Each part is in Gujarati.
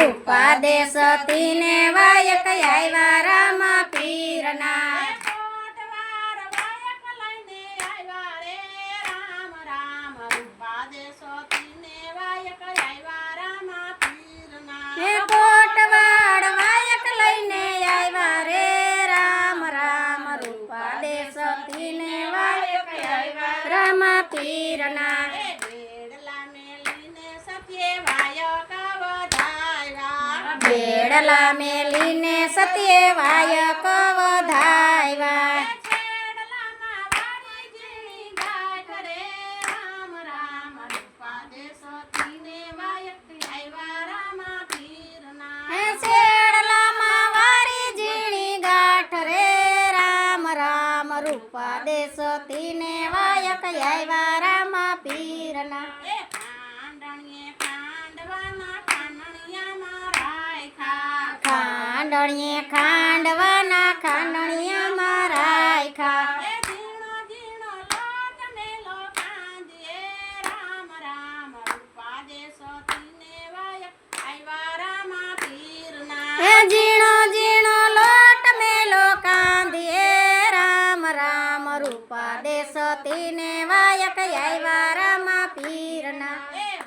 રૂપા દે સતી ને વાયક આવ્યા રામા પીરના કોટવાર વાયક લઈને આવ્યા રે રામ રામ રૂપા દે સતીને વાયક આવ્યા રામા પીરના હે કોટવાડ વાયક લઈને આવ્યા રે રામ રામ રૂપા દે સતી ને વાયક આવ્યા રામા પીરના બેડલા મેલીને સત્ય વાયક વધાવ્યા બેડલા મેલીને સત્ય વાયક વધાવ્યા છેડલામાં વાળી ઝીણી ગાંઠ રે રામ રામ રૂપા દે સતીને વાયક આવ્યા રામા પીરના હે શેડલામાં વારી ઝીણી ગાંઠ રે રામ રામ રૂપા દે સતી ને વાયક આવ્યા રામા પીરના ખાંડણીએ ખાંડવાના ખાંડણિયામાં રાખ્યા ખાંડણીએ ખાંડવાના ખાંડણીયામાં રાખ્યા ઝીણો ઝીણો લોટ મેલો કાંદીએ રામ રામ રૂપા દે સતીને વાયક આવ્યા રામા પીરના હે ઝીણો ઝીણો લોટ મેલો કાંદીએ રામ રામ રૂપા દે સતી ને વાયક આવ્યા રામા પીરના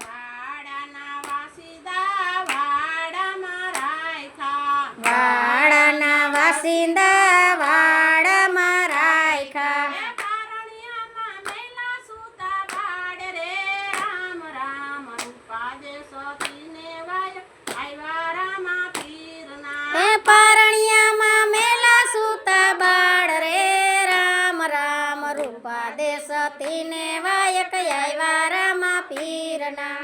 વાડાના વાસીદા વાડામાં રાખ્યા વાડાના વાસિંદા વાડામાં રાખ્યા પારણિયામાં મેલા સૂતા બાડ રે રામ રામ રૂપા દે સતીને વાયક આવ્યા રામા પીરના હે પારણિયામાં મેલા સૂતા બાળ રે રામ રામ રૂપા દે સતી ને વાયક આવ્યા રામા પીરના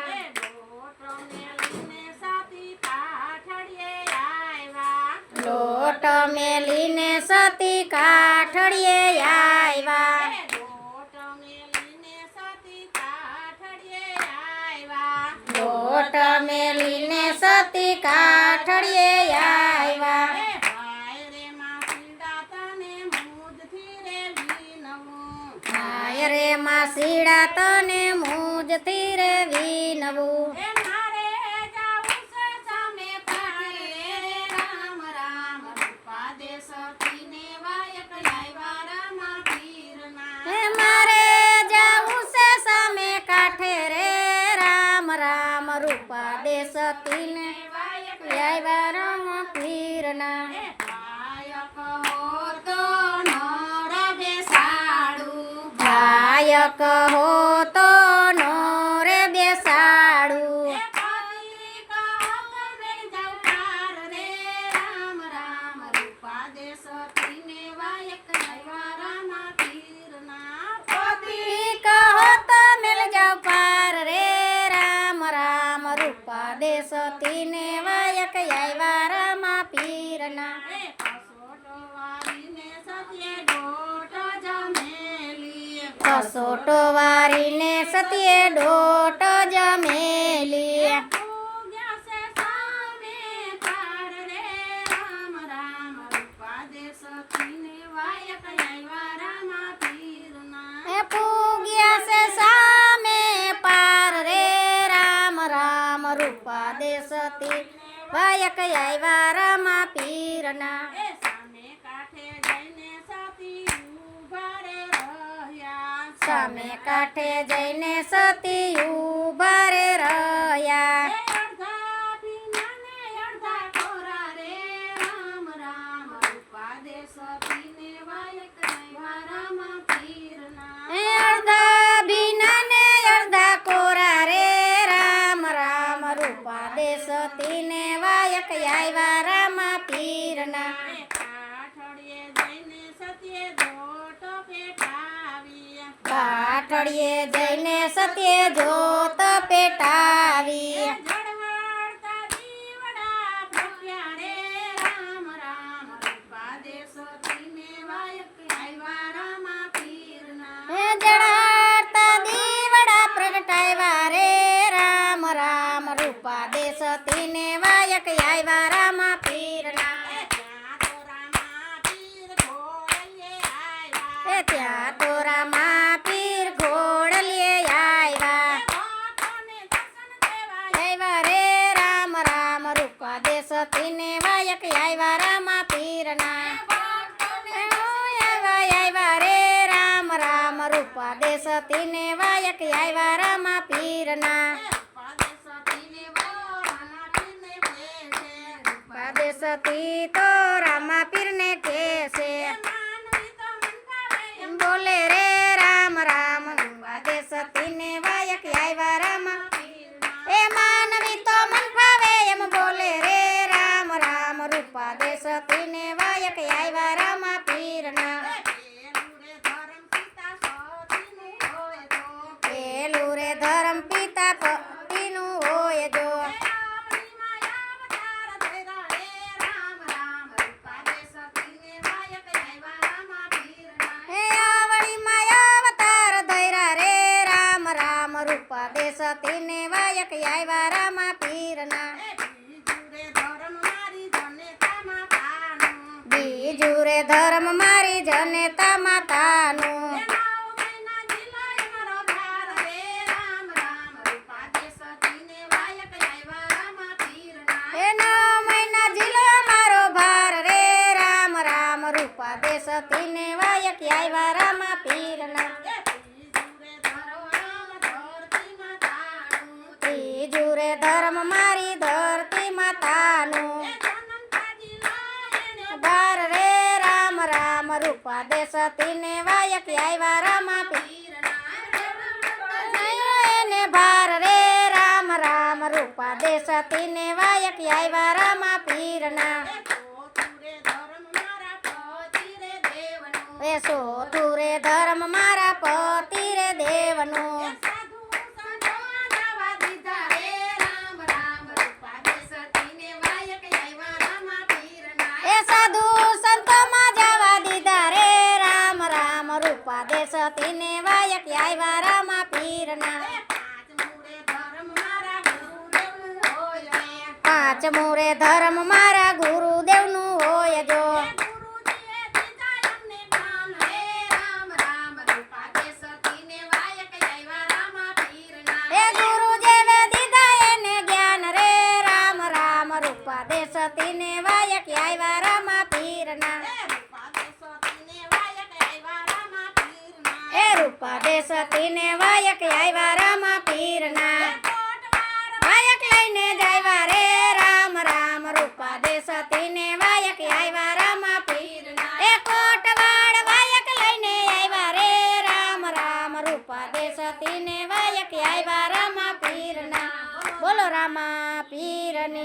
લોટ મેલીને સાથી પાઠડીએ આવ્યા લોટ મેલીને સતી કાઠડીએ આવ્યા લોટ મેલીને સાથી પાઠડીએ આવ્યા લોટ મેલીને સતી કાઠડીએ આવ્યા ભાઈ રે માં સીડા તને મુજથી રે વિનવું હાય રે માં સીડા તને મુજથી રે વિનવું એ મારે જાવું છે સામે પાડે રે રામ રામ રૂપા દે સતીને વાયક આવ્યા રામા પીરના હે મારે જાવું છે સામે કાંઠે રે રામ રામ રૂપા દે સતી ને વાયક આવ્યા રામ પીરના વાયક હો તો નર બેસાડું ગાયક હો તો નો રે બેસાડું એ પતિ કહો તો મેં જાઉં પાર રે રામ રામ રૂપા દે સતીને વાયક આવ્યા રામા પીરના પતિ કહો તો મેલ જાવ પાર રે રામ રામ રૂપા દે સતી ને વાયક આવ્યા રામા પીરના કસોટો વારીને સત્ય ડોટ જમેલી કસોટો વારીને સતીએ ડોટ જમેલી પૂગ્યા છે સામે પાર રે રામ રામ રૂપા દે સતીને વાયક આવ્યા રામા પીરના એ પૂગ્યા છે સામે પાર રે રામ રામ રૂપા દે સતી વાયક આવ્યા રામા પીરના એ સામે કાંઠે જઈને સતી ઊભા રે રહ્યા સામે કાંઠે જઈને સતી ઊભા રે રહ્યા એ અડધા ભીના ને અડધા કોરા રે રામ રામ રૂપા દે સતીને વાયક આવ્યા રામા પીરના એ અડધા ભીના ને અડધા કોરા રે રામ રામ રૂપા દે સતી ને વાયક આવ્યા રામા પીરના કાઠડીએ જઈને સત્ય દોટ પેટાવી કાઠડીએ જઈને સત્ય જોત પેટાવી જળવાળતા દીવડા પ્રગટ્યા રે રામ રામ રૂપા દે સતીને વાયક આવ્યા રામા પીરના હે જડાતા દીવડા પ્રગટાવ્યા રે રામ રામ રૂપા દે સતી ને વાયક આવ્યા રામા પીરના ત્યાં તો રામા પીર ઘોડલીએ આવ્યા આવ્યા રે રામ રામ રૂપા રૂપા દે સતીને વાયક આવ્યા રામા પીરના આવ્યા રે રામ રામ રૂપા દે સતીને વાયક આવ્યા રામા પીરના રૂપા દે સતી તો રામા પીરને કહેશે બોલે રે રામ રામ રૂપા દે સતીને વાયક આવ્યા રામા એ માનવી તો મન ફાવે એમ બોલે રે રામ રામ રૂપા દે સતીને વાયક આવ્યા રામા પીરના પેલું રે ધર્મ પિતા પતિનું હોય જો હે આવળીમાં અવતાર ધર્યા રે રામ રામ રૂપા દે સતીને વાયક આવ્યા રામા પીરના બીજું રે ધર્મ મારી જનેતા માતાનું એ 9 મહિના જીલો મારો ભાર રે રામ રામ રૂપા દે સતીને વાયક આવ્યા રામા પીરના ત્રીજું રે ધર્મ મારી ધરતી માતાનું ભાર રે રામ રામ રૂપા દે સતીને વાયક આવ્યા રામા એને ભાર રે રામ રામ રૂપા દે સતીને વાયક આવ્યા રામા પીરના એ સોતું રે ધર્મ મારા પતિ રે દેવનું એ સાધુ સંતોમાં જવા દીધા રે રામ રામ રૂપા દે સતીને વાયક આવ્યા રામા પીરના પાંચમું રે ધર્મ મારા ગુરુદેવનું હોય જો એ ગુરુદેવે દીધા એને જ્ઞાન રે રામ રામ રૂપા દે સતીને વાયક આવ્યા રામા પીરના એ રૂપા દે સતીને વાયક આવ્યા રામા પીરના વાયક લઈને જાયવા રે રામ રામ રૂપા દે સતીને વાયક આવ્યા રામા પીરના એ કોટવાડ વાયક લઈને આવ્યા રે રામ રામ રૂપા દે સતીને વાયક આવ્યા રામા પીરના બોલો રામા પીરની